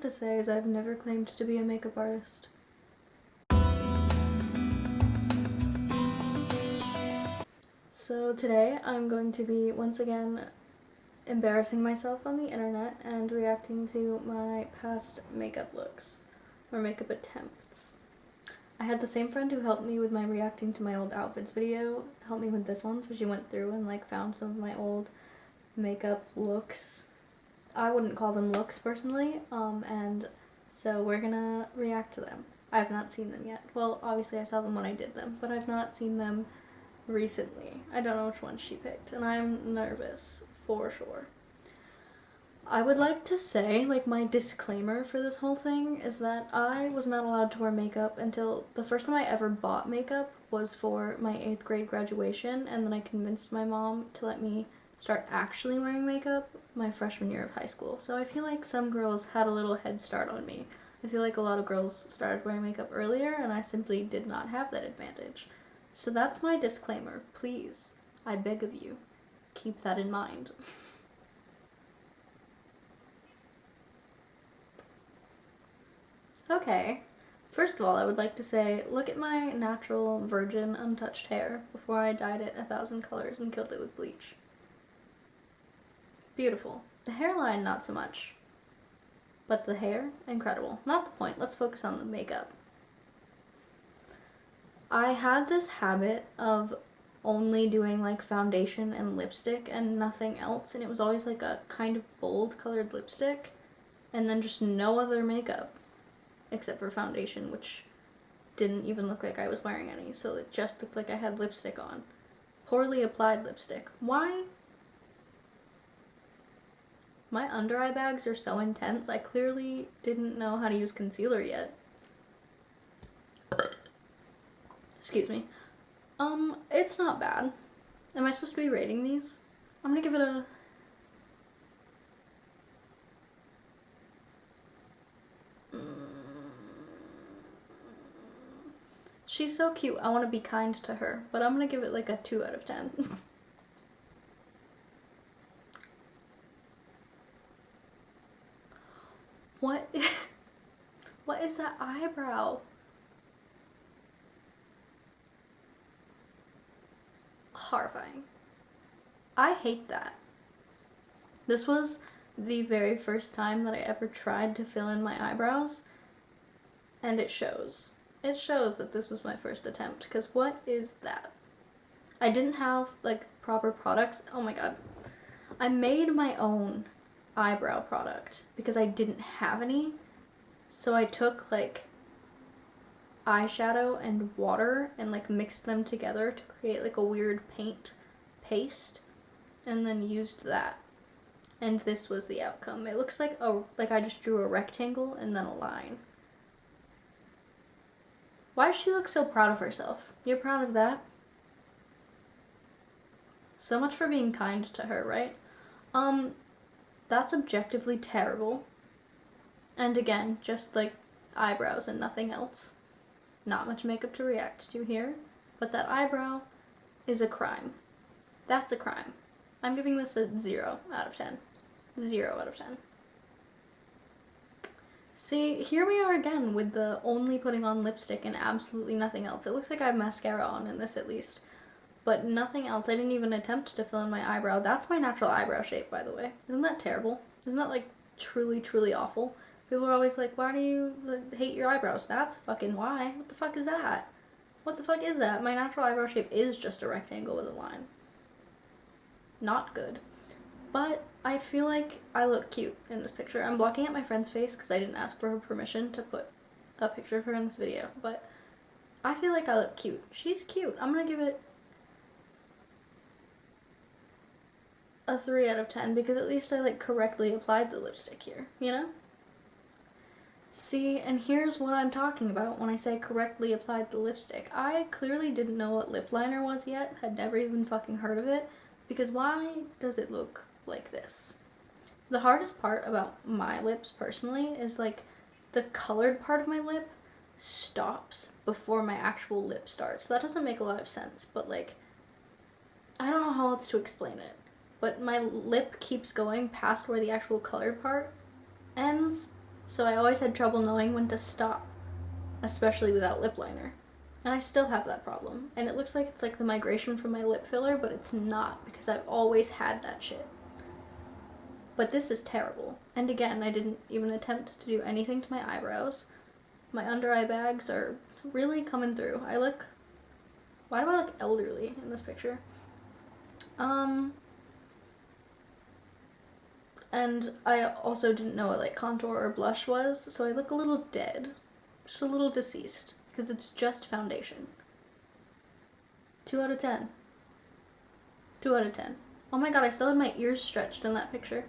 to say is I've never claimed to be a makeup artist. So today I'm going to be once again embarrassing myself on the internet and reacting to my past makeup looks or makeup attempts. I had the same friend who helped me with my reacting to my old outfits video help me with this one, so she went through and like found some of my old makeup looks. I wouldn't call them looks personally, and so we're gonna react to them. I have not seen them yet. Well, obviously I saw them when I did them, but I've not seen them recently. I don't know which one she picked, and I'm nervous for sure. I would like to say, like, my disclaimer for this whole thing is that I was not allowed to wear makeup until the first time I ever bought makeup was for my 8th grade graduation, and then I convinced my mom to let me start actually wearing makeup my freshman year of high school. So I feel like some girls had a little head start on me. I feel like a lot of girls started wearing makeup earlier, and I simply did not have that advantage. So that's my disclaimer. Please, I beg of you, keep that in mind. Okay, first of all, I would like to say, look at my natural, virgin, untouched hair before I dyed it 1,000 colors and killed it with bleach. Beautiful. The hairline, not so much. But the hair, incredible. Not the point, let's focus on the makeup. I had this habit of only doing like foundation and lipstick and nothing else, and it was always like a kind of bold colored lipstick and then just no other makeup except for foundation, which didn't even look like I was wearing any, so it just looked like I had lipstick on. Poorly applied lipstick. Why? My under eye bags are so intense, I clearly didn't know how to use concealer yet. Excuse me. It's not bad. Am I supposed to be rating these? I'm gonna give it a... She's so cute, I want to be kind to her, but I'm gonna give it like a 2 out of 10. What? What is that eyebrow? Horrifying. I hate that. This was the very first time that I ever tried to fill in my eyebrows, and it shows. It shows that this was my first attempt, because what is that? I didn't have, like, proper products. Oh my god. I made my own eyebrow product because I didn't have any, so I took, like, eyeshadow and water and like mixed them together to create like a weird paint paste and then used that, and this was the outcome. It looks like I just drew a rectangle and then a line. Why does she look so proud of herself? You're proud of that? So much for being kind to her, right? That's objectively terrible. And again, just like eyebrows and nothing else. Not much makeup to react to here, but that eyebrow is a crime. That's a crime. I'm giving this a 0 out of 10. 0 out of 10. See, here we are again with the only putting on lipstick and absolutely nothing else. It looks like I have mascara on in this at least, but nothing else. I didn't even attempt to fill in my eyebrow. That's my natural eyebrow shape, by the way. Isn't that terrible? Isn't that like truly, truly awful? People are always like, why do you hate your eyebrows? That's fucking why. What the fuck is that? What the fuck is that? My natural eyebrow shape is just a rectangle with a line. Not good. But I feel like I look cute in this picture. I'm blocking out my friend's face because I didn't ask for her permission to put a picture of her in this video. But I feel like I look cute. She's cute. I'm gonna give it a 3 out of 10 because at least I like correctly applied the lipstick here, you know? See, and here's what I'm talking about when I say correctly applied the lipstick. I clearly didn't know what lip liner was yet, had never even fucking heard of it, because why does it look like this? The hardest part about my lips, personally, is like the colored part of my lip stops before my actual lip starts. That doesn't make a lot of sense, but like, I don't know how else to explain it, but my lip keeps going past where the actual colored part ends. so I always had trouble knowing when to stop, especially without lip liner. And I still have that problem. And it looks like it's like the migration from my lip filler, but it's not, because I've always had that shit. But this is terrible. And again, I didn't even attempt to do anything to my eyebrows. My under eye bags are really coming through. Why do I look elderly in this picture? And I also didn't know what like contour or blush was, so I look a little dead. Just a little deceased, because it's just foundation. 2 out of 10. 2 out of 10. Oh my god, I still had my ears stretched in that picture.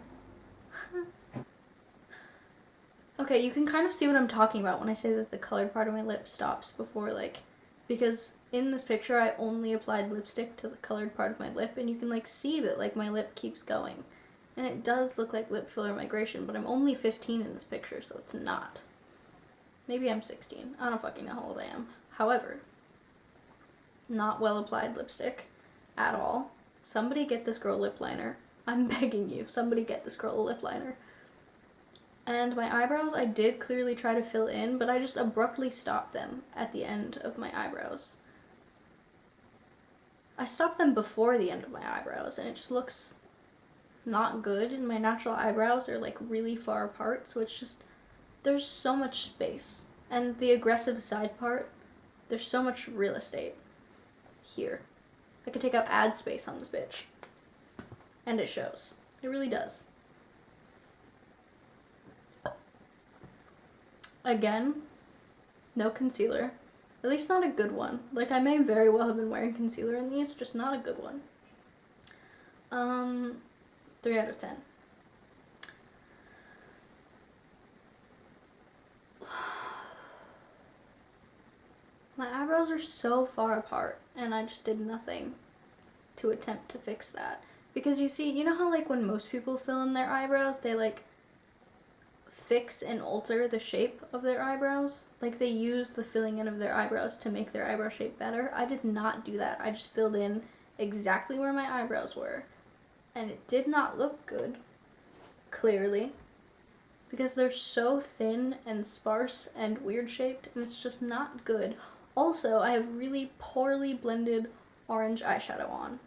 Okay, you can kind of see what I'm talking about when I say that the colored part of my lip stops before, like, because in this picture I only applied lipstick to the colored part of my lip, and you can like see that like my lip keeps going. And it does look like lip filler migration, but I'm only 15 in this picture, so it's not. Maybe I'm 16. I don't fucking know how old I am. However, not well applied lipstick at all. Somebody get this girl lip liner. I'm begging you. Somebody get this girl a lip liner. And my eyebrows, I did clearly try to fill in, but I just abruptly stopped them at the end of my eyebrows. I stopped them before the end of my eyebrows, and it just looks not good. And my natural eyebrows are like really far apart, so it's just, there's so much space. And the aggressive side part, there's so much real estate here. I could take up ad space on this bitch. And it shows. It really does. Again, no concealer. At least not a good one. Like, I may very well have been wearing concealer in these, just not a good one. 3 out of 10. My eyebrows are so far apart, and I just did nothing to attempt to fix that. Because you see, you know how like when most people fill in their eyebrows, they like fix and alter the shape of their eyebrows? Like they use the filling in of their eyebrows to make their eyebrow shape better. I did not do that. I just filled in exactly where my eyebrows were. And it did not look good, clearly. Because they're so thin and sparse and weird shaped, and it's just not good. Also, I have really poorly blended orange eyeshadow on.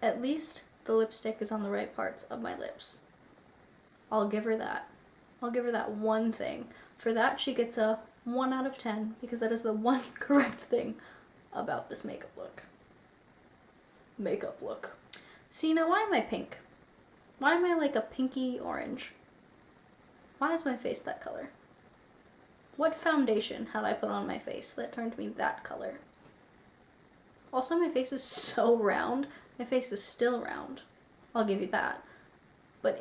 At least the lipstick is on the right parts of my lips. I'll give her that. I'll give her that one thing. For that, she gets a 1 out of 10, because that is the one correct thing about this makeup look. See, now why am I pink? Why am I like a pinky orange? Why is my face that color? What foundation had I put on my face that turned me that color? Also, my face is so round. My face is still round. I'll give you that. But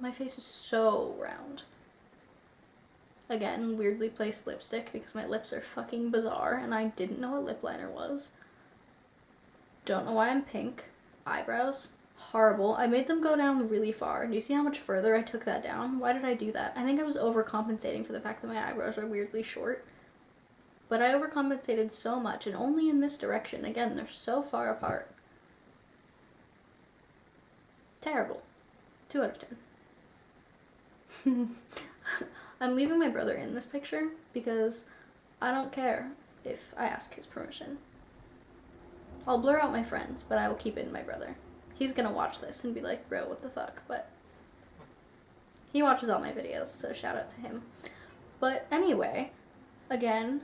my face is so round. Again, weirdly placed lipstick because my lips are fucking bizarre and I didn't know what lip liner was. Don't know why I'm pink. Eyebrows, horrible. I made them go down really far. Do you see how much further I took that down? Why did I do that? I think I was overcompensating for the fact that my eyebrows are weirdly short. But I overcompensated so much, and only in this direction. Again, they're so far apart. Terrible. 2 out of 10. I'm leaving my brother in this picture because I don't care if I ask his permission. I'll blur out my friends, but I will keep in my brother. He's gonna watch this and be like, bro, what the fuck? But he watches all my videos, so shout out to him. But anyway, again,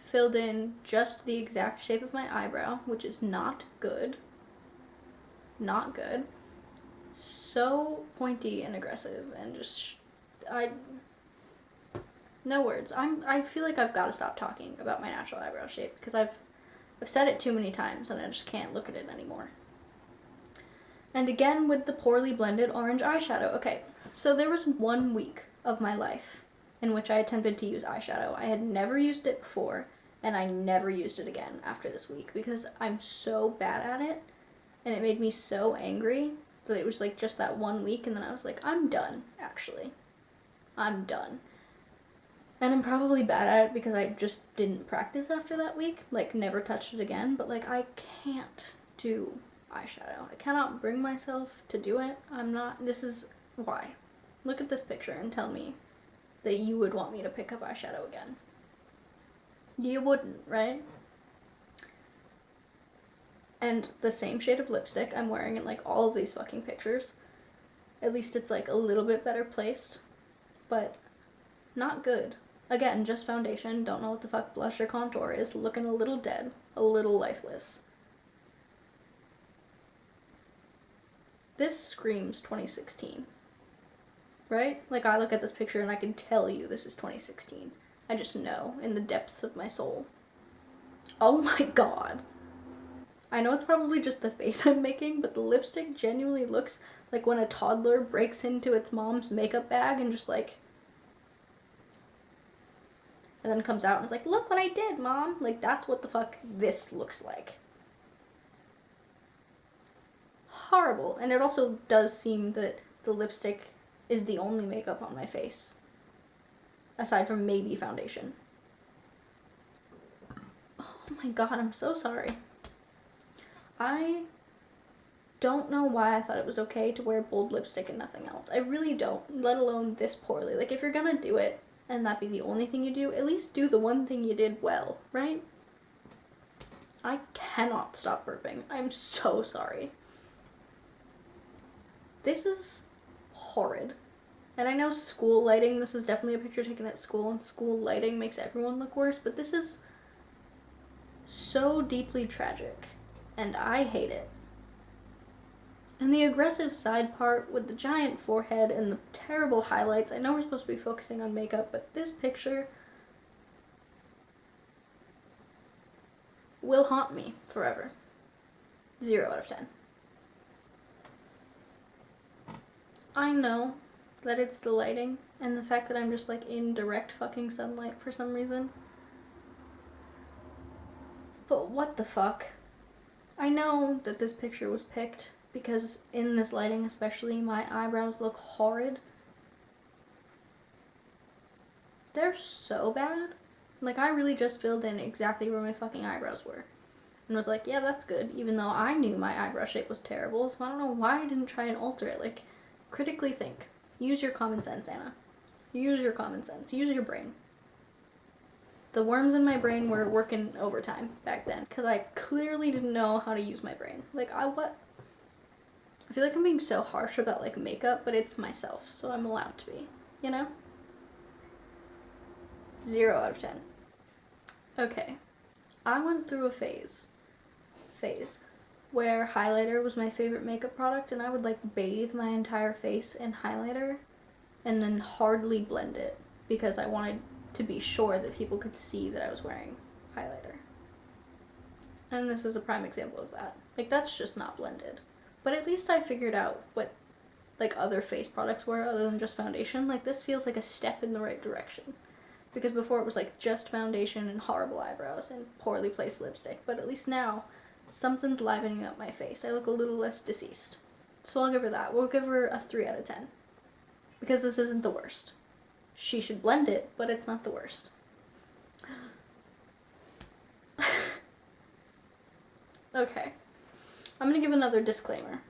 filled in just the exact shape of my eyebrow, which is not good. Not good. So pointy and aggressive and just, no words. I feel like I've got to stop talking about my natural eyebrow shape because I've said it too many times and I just can't look at it anymore. And again with the poorly blended orange eyeshadow. Okay, so there was 1 week of my life in which I attempted to use eyeshadow. I had never used it before, and I never used it again after this week because I'm so bad at it, and it made me so angry that it was like just that 1 week, and then I was like, I'm done, actually. I'm done. And I'm probably bad at it because I just didn't practice after that week, like never touched it again, but like I can't do eyeshadow. I cannot bring myself to do it. This is why. Look at this picture and tell me that you would want me to pick up eyeshadow again. You wouldn't, right? And the same shade of lipstick I'm wearing in like all of these fucking pictures. At least it's like a little bit better placed, but not good. Again, just foundation, don't know what the fuck blush or contour is, looking a little dead, a little lifeless. This screams 2016, right? Like, I look at this picture and I can tell you this is 2016. I just know in the depths of my soul. Oh my god. I know it's probably just the face I'm making, but the lipstick genuinely looks like when a toddler breaks into its mom's makeup bag and just like, and then comes out and is like, look what I did, Mom. Like, that's what the fuck this looks like. Horrible. And it also does seem that the lipstick is the only makeup on my face, aside from maybe foundation. Oh my god, I'm so sorry. I don't know why I thought it was okay to wear bold lipstick and nothing else. I really don't, let alone this poorly. Like, if you're gonna do it and that be the only thing you do, at least do the one thing you did well, right? I cannot stop burping. I'm so sorry. This is horrid. And I know school lighting, this is definitely a picture taken at school, and school lighting makes everyone look worse, but this is so deeply tragic, and I hate it. And the aggressive side part with the giant forehead and the terrible highlights, I know we're supposed to be focusing on makeup, but this picture will haunt me forever. 0 out of 10. I know that it's the lighting and the fact that I'm just like in direct fucking sunlight for some reason. But what the fuck? I know that this picture was picked because in this lighting especially, my eyebrows look horrid. They're so bad. Like, I really just filled in exactly where my fucking eyebrows were. And was like, yeah, that's good, even though I knew my eyebrow shape was terrible, so I don't know why I didn't try and alter it. Like, critically think. Use your common sense, Anna. Use your common sense. Use your brain. The worms in my brain were working overtime back then, because I clearly didn't know how to use my brain. Like, I feel like I'm being so harsh about, like, makeup, but it's myself, so I'm allowed to be, you know? 0 out of 10. Okay. I went through a phase where highlighter was my favorite makeup product, and I would, like, bathe my entire face in highlighter and then hardly blend it because I wanted to be sure that people could see that I was wearing highlighter. And this is a prime example of that. Like, that's just not blended. But at least I figured out what, like, other face products were other than just foundation. Like, this feels like a step in the right direction. Because before it was, like, just foundation and horrible eyebrows and poorly placed lipstick. But at least now, something's livening up my face. I look a little less deceased. So I'll give her that. We'll give her a 3 out of 10. Because this isn't the worst. She should blend it, but it's not the worst. Okay. I'm gonna give another disclaimer.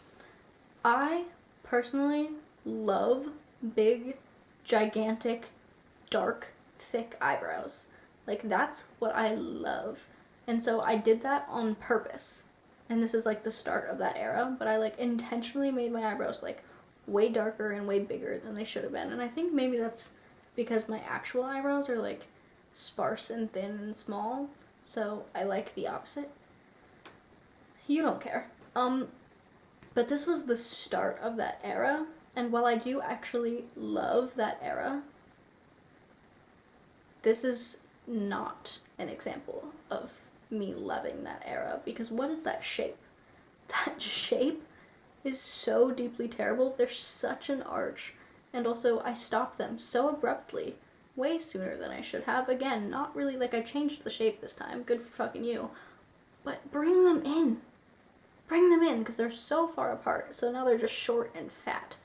I personally love big, gigantic, dark, thick eyebrows. Like, that's what I love. And so I did that on purpose. And this is like the start of that era, but I like intentionally made my eyebrows like way darker and way bigger than they should have been. And I think maybe that's because my actual eyebrows are like sparse and thin and small. So I like the opposite. You don't care. But this was the start of that era. And while I do actually love that era, this is not an example of me loving that era, because what is that shape? That shape is so deeply terrible. They're such an arch, and also I stopped them so abruptly, way sooner than I should have. Again, not really like I changed the shape this time, good for fucking you, but bring them in, because they're so far apart, so now they're just short and fat.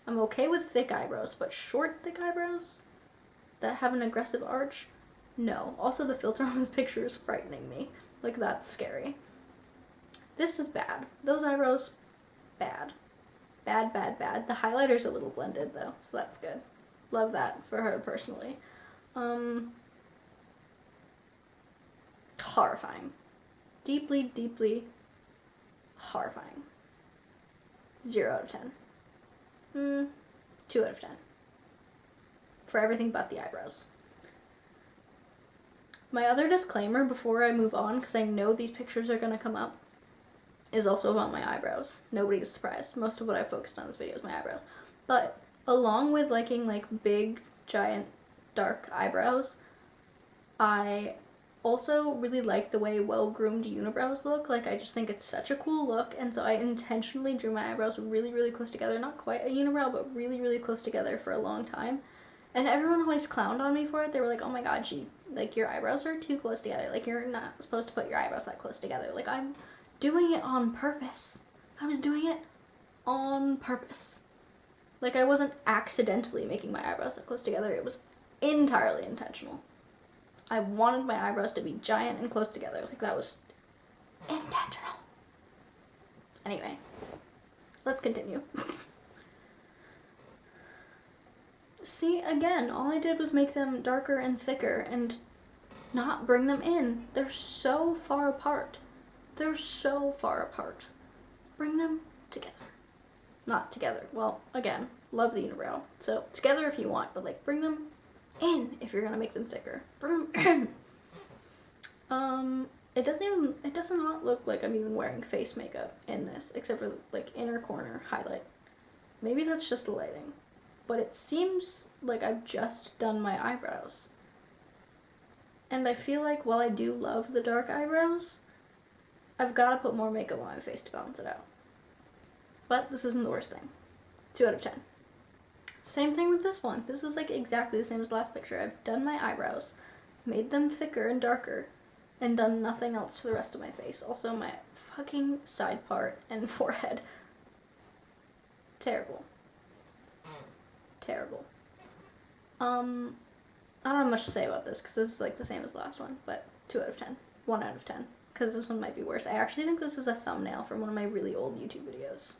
I'm okay with thick eyebrows, but short thick eyebrows that have an aggressive arch? No. Also, the filter on this picture is frightening me. Like, that's scary. This is bad. Those eyebrows, bad. bad, bad, bad. The highlighter's a little blended though, so that's good. Love that for her personally. Horrifying. Deeply, deeply horrifying. 0 out of 10. 2 out of 10. For everything but the eyebrows. My other disclaimer before I move on, because I know these pictures are going to come up, is also about my eyebrows. Nobody is surprised. Most of what I focused on this video is my eyebrows. But along with liking like big, giant, dark eyebrows, I also really like the way well-groomed unibrows look. Like, I just think it's such a cool look, and so I intentionally drew my eyebrows really, really close together. Not quite a unibrow, but really, really close together for a long time. And everyone always clowned on me for it. They were like, oh my god, like, your eyebrows are too close together. Like, you're not supposed to put your eyebrows that close together. Like, I'm doing it on purpose. I was doing it on purpose. Like, I wasn't accidentally making my eyebrows that close together. It was entirely intentional. I wanted my eyebrows to be giant and close together. Like, that was intentional. Anyway, let's continue. See, again, all I did was make them darker and thicker and not bring them in. They're so far apart. They're so far apart. Bring them together. Not together. Well, again, love the unibrow. So, together if you want, but, like, bring them in if you're gonna make them thicker. Bring them it does not look like I'm even wearing face makeup in this, except for, like, inner corner highlight. Maybe that's just the lighting. But it seems like I've just done my eyebrows. And I feel like while I do love the dark eyebrows, I've got to put more makeup on my face to balance it out. But this isn't the worst thing. 2 out of 10. Same thing with this one. This is like exactly the same as the last picture. I've done my eyebrows, made them thicker and darker, and done nothing else to the rest of my face. Also my fucking side part and forehead. Terrible. Terrible. I don't have much to say about this because this is like the same as the last one, but 2 out of 10. 1 out of 10. Because this one might be worse. I actually think this is a thumbnail from one of my really old YouTube videos.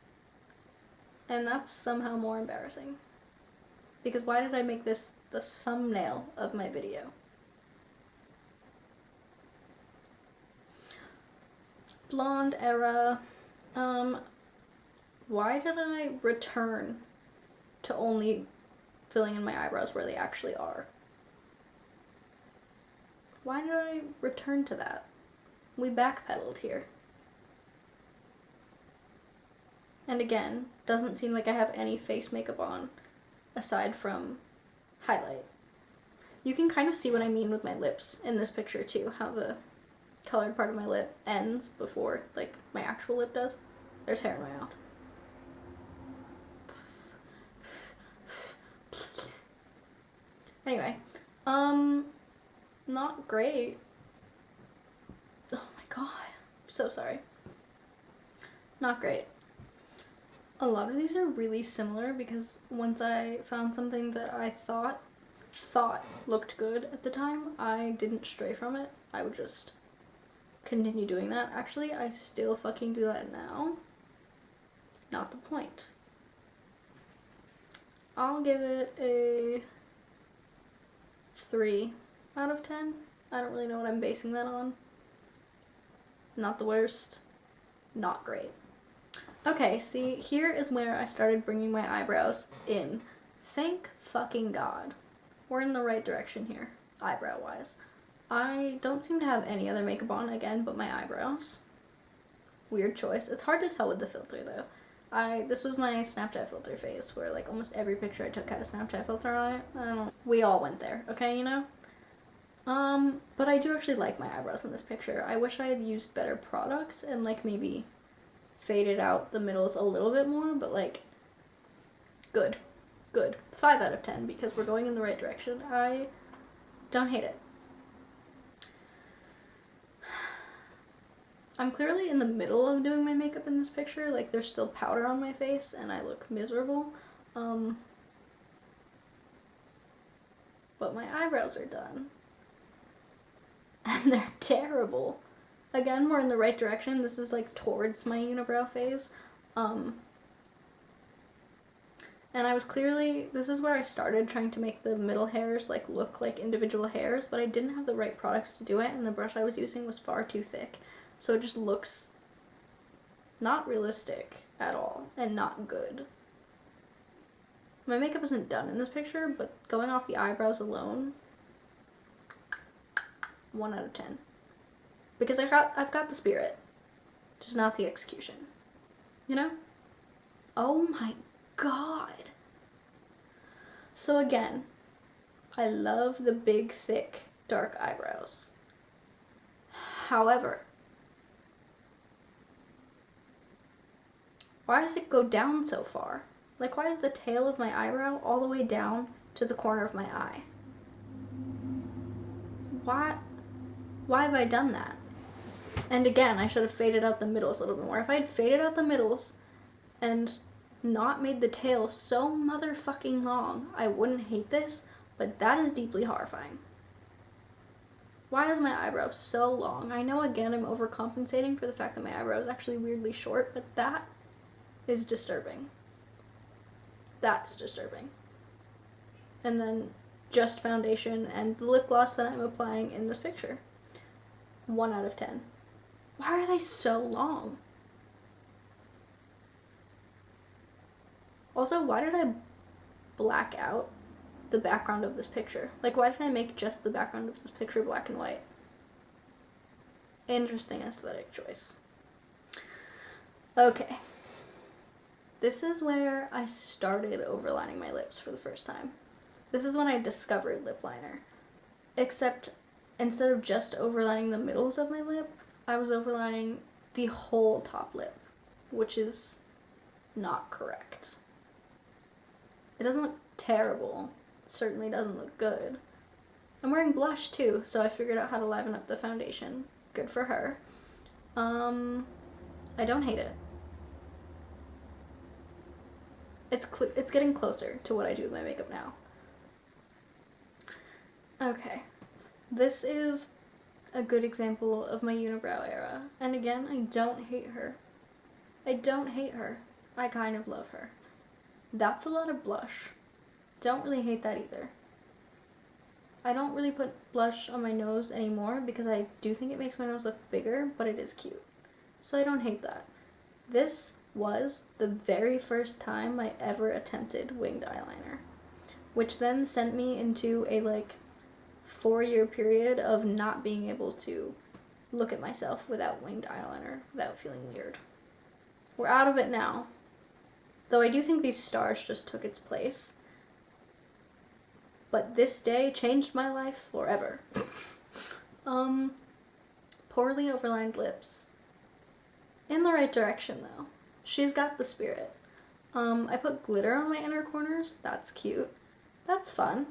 And that's somehow more embarrassing. Because why did I make this the thumbnail of my video? Blonde era. Why did I return to only filling in my eyebrows where they actually are? Why did I return to that? We backpedaled here. And again, doesn't seem like I have any face makeup on aside from highlight. You can kind of see what I mean with my lips in this picture too, how the colored part of my lip ends before like my actual lip does. There's hair in my mouth. Anyway, not great. Oh my god, I'm so sorry. Not great. A lot of these are really similar because once I found something that I thought looked good at the time, I didn't stray from it. I would just continue doing that. Actually, I still fucking do that now. Not the point. I'll give it a 3 out of 10. I don't really know what I'm basing that on. Not the worst. Not great. Okay, see, here is where I started bringing my eyebrows in. Thank fucking God. We're in the right direction here, eyebrow-wise. I don't seem to have any other makeup on, again, but my eyebrows. Weird choice. It's hard to tell with the filter, though. This was my Snapchat filter phase, where, like, almost every picture I took had a Snapchat filter on it. We all went there, okay, you know? But I do actually like my eyebrows in this picture. I wish I had used better products and, like, maybe faded out the middles a little bit more, but, like, good. Good. 5 out of 10, because we're going in the right direction. I don't hate it. I'm clearly in the middle of doing my makeup in this picture. Like, there's still powder on my face, and I look miserable. But my eyebrows are done. And they're terrible. Again, we're in the right direction. This is, like, towards my unibrow phase. And this is where I started trying to make the middle hairs like look like individual hairs, but I didn't have the right products to do it, and the brush I was using was far too thick. So it just looks not realistic at all, and not good. My makeup isn't done in this picture, but going off the eyebrows alone, 1 out of 10. Because I've got the spirit, just not the execution. You know? Oh my god. So again, I love the big, thick, dark eyebrows. However, why does it go down so far? Like, why is the tail of my eyebrow all the way down to the corner of my eye? Why have I done that? And again, I should have faded out the middles a little bit more. If I had faded out the middles and not made the tail so motherfucking long, I wouldn't hate this, but that is deeply horrifying. Why is my eyebrow so long? I know, again, I'm overcompensating for the fact that my eyebrow is actually weirdly short, but that is disturbing. That's disturbing. And then just foundation and the lip gloss that I'm applying in this picture. 1 out of 10. Why are they so long? Also, why did I black out the background of this picture? Like, why did I make just the background of this picture black and white? Interesting aesthetic choice. Okay. This is where I started overlining my lips for the first time. This is when I discovered lip liner. Except, instead of just overlining the middles of my lip, I was overlining the whole top lip, which is not correct. It doesn't look terrible. It certainly doesn't look good. I'm wearing blush too, so I figured out how to liven up the foundation. Good for her. I don't hate it. It's getting closer to what I do with my makeup now. Okay. This is a good example of my unibrow era. And again, I don't hate her. I don't hate her. I kind of love her. That's a lot of blush. Don't really hate that either. I don't really put blush on my nose anymore because I do think it makes my nose look bigger, but it is cute. So I don't hate that. This was the very first time I ever attempted winged eyeliner, which then sent me into a 4-year period of not being able to look at myself without winged eyeliner, without feeling weird. We're out of it now. Though I do think these stars just took its place. But this day changed my life forever. Poorly overlined lips. In the right direction, though. She's got the spirit. I put glitter on my inner corners. That's cute. That's fun.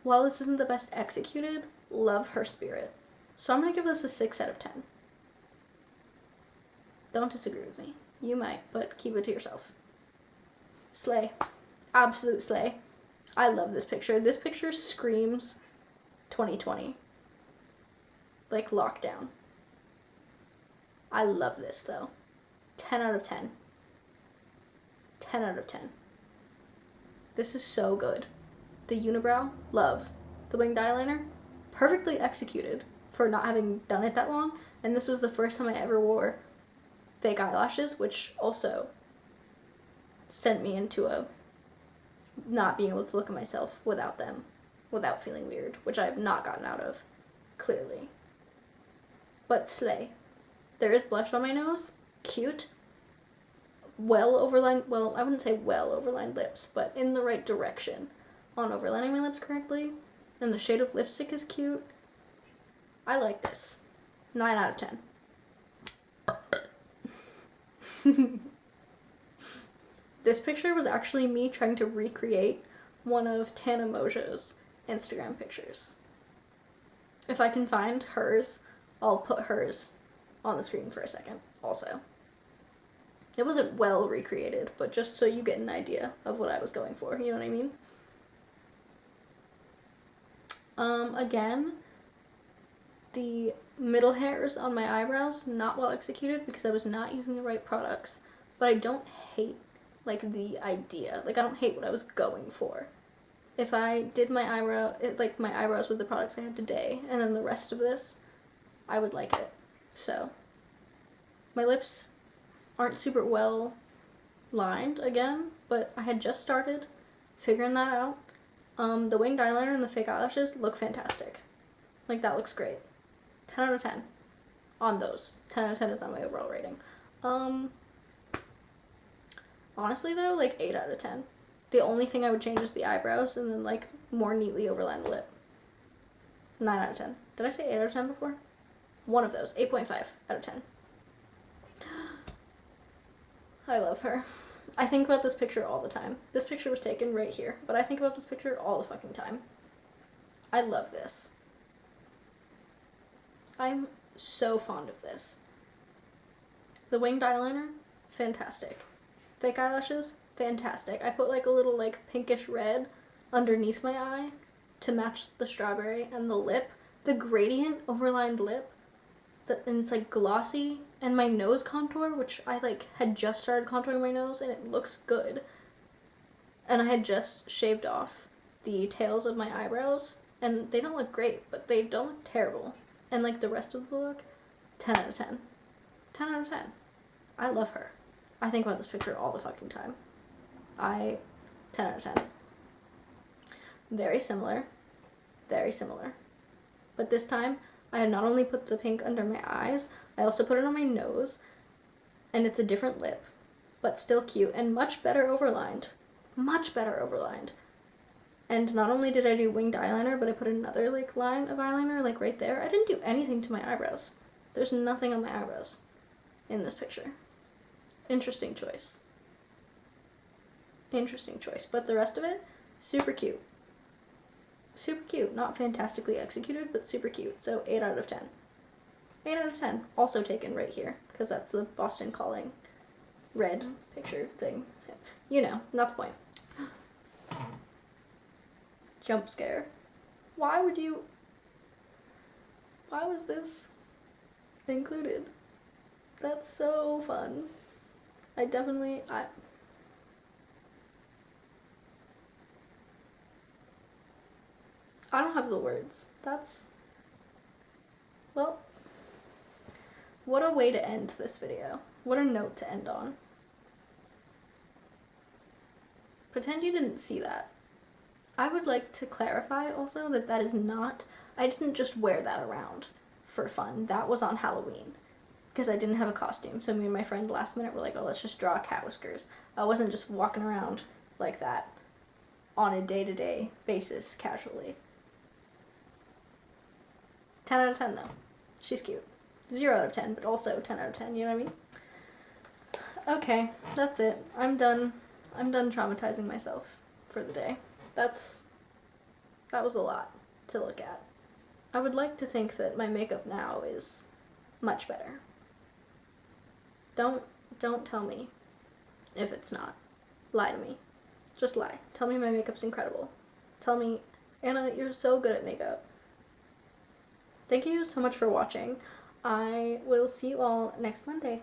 While this isn't the best executed, love her spirit. So I'm going to give this a 6 out of 10. Don't disagree with me. You might, but keep it to yourself. Slay. Absolute slay. I love this picture. This picture screams 2020. Like lockdown. I love this though. 10 out of 10. 10 out of 10. This is so good. The unibrow, love. The winged eyeliner, perfectly executed for not having done it that long. And this was the first time I ever wore fake eyelashes, which also sent me into a not being able to look at myself without them, without feeling weird, which I have not gotten out of, clearly. But slay. There is blush on my nose. Cute. Well overlined, well, I wouldn't say well overlined lips, but in the right direction on overlining my lips correctly. And the shade of lipstick is cute. I like this. 9 out of 10. This picture was actually me trying to recreate one of Tana Moja's Instagram pictures. If I can find hers, I'll put hers on the screen for a second also. It wasn't well recreated, but just so you get an idea of what I was going for, you know what I mean? Again, the middle hairs on my eyebrows, not well executed because I was not using the right products, but I don't hate like the idea. Like I don't hate what I was going for. If I did my my eyebrows with the products I had today, and then the rest of this, I would like it. So, my lips aren't super well lined again, but I had just started figuring that out. The winged eyeliner and the fake eyelashes look fantastic. Like, that looks great. 10 out of 10 on those. 10 out of 10 is not my overall rating. Honestly though, like 8 out of 10. The only thing I would change is the eyebrows and then like more neatly overline the lip. 9 out of 10. Did I say 8 out of 10 before? One of those. 8.5 out of 10. I love her. I think about this picture all the time. This picture was taken right here, but I think about this picture all the fucking time. I love this. I'm so fond of this. The winged eyeliner, fantastic. Fake eyelashes, fantastic. I put like a little like pinkish red underneath my eye to match the strawberry, and the lip, the gradient overlined lip, and it's like glossy, and my nose contour, which I like had just started contouring my nose and it looks good. And I had just shaved off the tails of my eyebrows, and they don't look great, but they don't look terrible. And like the rest of the look, 10 out of 10. 10 out of 10. I love her. I think about this picture all the fucking time. 10 out of 10. Very similar. Very similar. But this time, I had not only put the pink under my eyes, I also put it on my nose. And it's a different lip, but still cute and much better overlined. Much better overlined. And not only did I do winged eyeliner, but I put another like line of eyeliner like right there. I didn't do anything to my eyebrows. There's nothing on my eyebrows in this picture. Interesting choice. Interesting choice. But the rest of it, super cute. Super cute. Not fantastically executed, but super cute. So 8 out of 10. 8 out of 10. Also taken right here, because that's the Boston Calling red picture thing. You know, not the point. Jump scare. Why was this included? That's so fun. I don't have the words. Well, what a way to end this video. What a note to end on. Pretend you didn't see that. I would like to clarify also that is not, I didn't just wear that around for fun. That was on Halloween. Because I didn't have a costume. So me and my friend last minute were like, oh, let's just draw cat whiskers. I wasn't just walking around like that on a day-to-day basis casually. 10 out of 10 though. She's cute. 0 out of 10, but also 10 out of 10, you know what I mean? Okay, that's it. I'm done traumatizing myself for the day. That was a lot to look at. I would like to think that my makeup now is much better. Don't tell me if it's not. Lie to me. Just lie. Tell me my makeup's incredible. Tell me, Anna, you're so good at makeup. Thank you so much for watching. I will see you all next Monday.